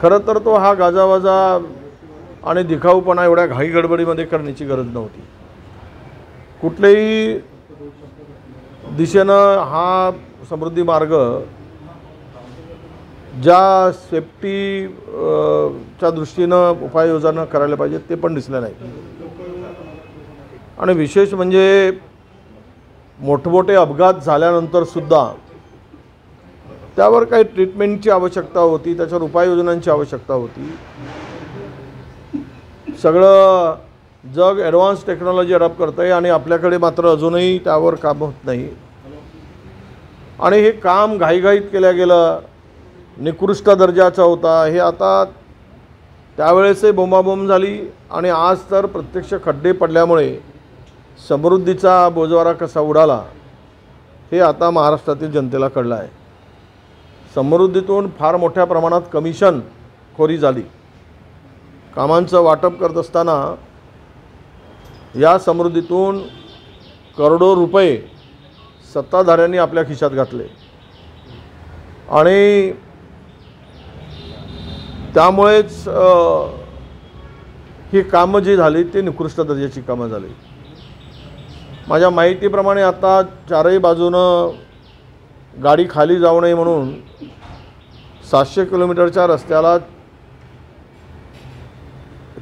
खरं तर तो हा गाजावाजा आणि दिखाऊपणा एवढ्या घाई गडबडीमध्ये करण्याची गरज नव्हती. कुठल्याही दिशेनं हा समृद्धी मार्ग ज्या सेफ्टी च्या दृष्टीनं उपाययोजना करायला पाहिजे ते पण दिसले नाही. आणि विशेष म्हणजे मोठमोठे अपघात झाल्यानंतर सुद्धा त्यावर काही ट्रीटमेंटची आवश्यकता होती, त्याच्यावर उपाययोजनांची आवश्यकता होती. सगळं जग ॲडव्हान्स टेक्नॉलॉजी अडॉप्ट करतं आहे आणि आपल्याकडे मात्र अजूनही त्यावर काम होत नाही. आणि हे काम घाईघाईत केलं गेलं, निकृष्ट दर्जाचा होता. हे आता त्यावेळेसही बोंबाबोंब झाली आणि आज तर प्रत्यक्ष खड्डे पडल्यामुळे समृद्धीचा बोजवारा कसा उडाला हे आता महाराष्ट्रातील जनतेला कळलं आहे. समृद्धीतून फार मोठ्या प्रमाणात कमिशन खोरी झाली. कामांचं वाटप करत असताना या समृद्धीतून करोडो रुपये सत्ताधाऱ्यांनी आपल्या खिशात घातले आणि त्यामुळेच ही कामं जी झाली ती निकृष्ट दर्जाची कामं झाली. माझ्या माहितीप्रमाणे आता चारही बाजूनं गाडी खाली जाऊ नये म्हणून 700 किलोमीटरच्या रस्त्याला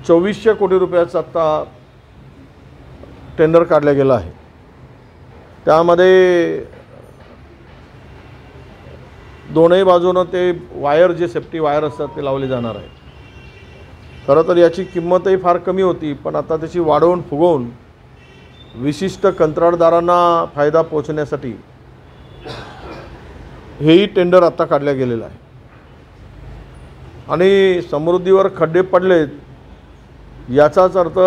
2400 कोटी रुपयाचा आता टेंडर काढलं गेलं आहे. त्यामध्ये दोनही बाजूनं ते वायर जे सेफ्टी वायर असतात ते लावले जाणार आहे. खरं तर याची किंमतही फार कमी होती, पण आता त्याची वाढवून फुगवून विशिष्ट कंत्राटदारांना फायदा पोहोचण्यासाठी हेही टेंडर आता काढलं गेलेलं आहे. आणि समृद्धीवर खड्डे पडलेत याचाच अर्थ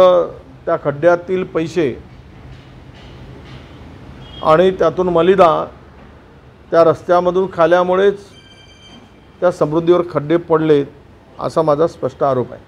त्या खड्ड्यातील पैसे आणि त्यातून मलिदा त्या रस्त्यामधून खाल्यामुळेच त्या समृद्धीवर खड्डे पडलेत असा माझा स्पष्ट आरोप आहे.